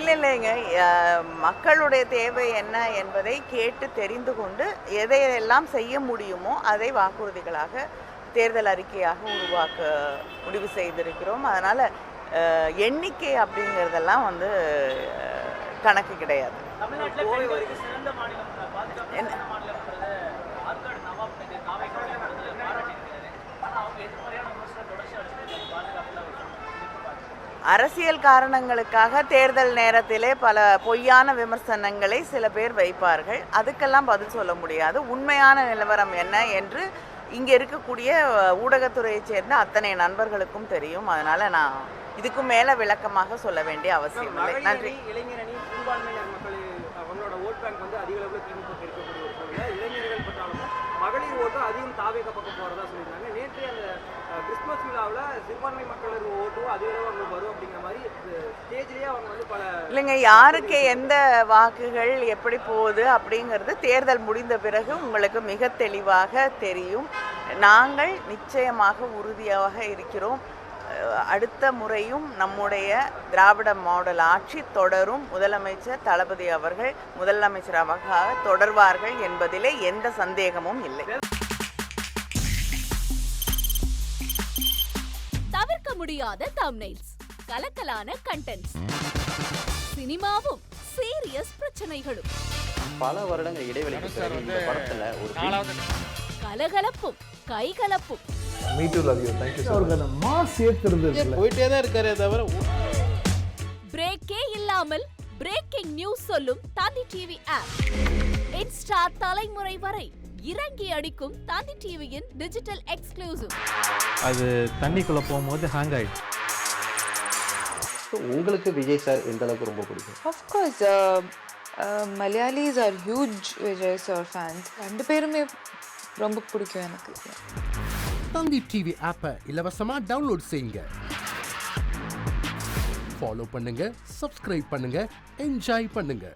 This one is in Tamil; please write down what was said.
இல்லைங்க. மக்களுடைய தேவை என்ன என்பதை கேட்டு தெரிந்து கொண்டு எதையெல்லாம் செய்ய முடியுமோ அதை வாக்குறுதிகளாக தேர்தல் அறிக்கையாக உருவாக்க முடிவு செய்திருக்கிறோம். அதனால் எண்ணிக்கை அப்படிங்கிறதெல்லாம் கணக்கு கிடையாது. அரசியல் காரணங்களுக்காக தேர்தல் நேரத்திலே பல பொய்யான விமர்சனங்களை சில பேர் வைப்பார்கள். அதுக்கெல்லாம் பதில் சொல்ல முடியாது. உண்மையான நிலவரம் என்ன என்று இங்கே இருக்கக்கூடிய ஊடகத்துறையைச் சேர்ந்த அத்தனை நண்பர்களுக்கும் தெரியும். அதனால் நான் இதுக்கு மேலே விளக்கமாக சொல்ல வேண்டிய அவசியம் இல்லை. நன்றி. இளைஞரணி சிறுபான்மையினர் மக்கள் அவங்களோட ஓட் பேங்க் அதிக அளவில் திமுக இருக்கக்கூடிய ஒரு சூழ்நிலை. இளைஞர்கள் பட்டாலும் மகளிர் ஓட்டு அதிகம் தாவேக பக்கம் போகிறதா சொல்லியிருந்தாங்க. நேற்று அந்த கிறிஸ்துமஸ் விழாவில் சிறுபான்மை மக்கள் ஓட்டும் அதிக அளவு அவங்களுக்கு வரும் அப்படிங்கிற மாதிரி ஸ்டேஜ்லேயே அவங்க பல இல்லைங்க, யாருக்கு எந்த வாக்குகள் எப்படி போகுது அப்படிங்கிறது தேர்தல் முடிந்த பிறகு உங்களுக்கு மிக தெளிவாக தெரியும். நாங்கள் நிச்சயமாக உறுதியாக இருக்கிறோம். அடுத்த முறையும் நம்முடைய திராவிட மாடல் ஆட்சி தொடரும். முதலமைச்சர் தளபதி அவர்கள் முதலமைச்சராக தொடர்வார்கள் என்பதிலே எந்த சந்தேகமும் இல்லை. தவிர்க்க முடியாத தம்ப்நெயில்ஸ், கலக்கலான கண்டென்ட்ஸ், சினிமாவும் சீரியஸ் பிரச்சனைகளும், பல வருடங்கள் இடைவெளிக்கு பிறகு இந்த படத்துல ஒரு கலகலப்பும் கைகலப்பும். Me too, love you. Thank you so much. Mass ஏத்துறது போயிட்டே தான் இருக்காரே தவிர பிரேக்கே இல்லாமல் பிரேக்கிங் நியூஸ் சொல்லும் தந்தி டிவி ஆப். இன்ஸ்டா தலைமுறை வரை இறங்கி அடிக்கும் தந்தி டிவியின் டிஜிட்டல் எக்ஸ்க்ளூசிவ். அது தண்ணிக்குள்ள போகும்போது ஹேங் ஆயிடுச்சு. உங்களுக்கு விஜய் சார் எந்த அளவுக்கு ரொம்ப பிடிக்கும்? Of course, Malayalis are huge Vijay sir fans. ரெண்டு பேருமே ரொம்ப பிடிக்கும் எனக்கு. தந்தி டிவி ஆப்பை இலவசமா டவுன்லோட் செய்யுங்க. ஃபாலோ பண்ணுங்க, சப்ஸ்கிரைப் பண்ணுங்க, என்ஜாய் பண்ணுங்க.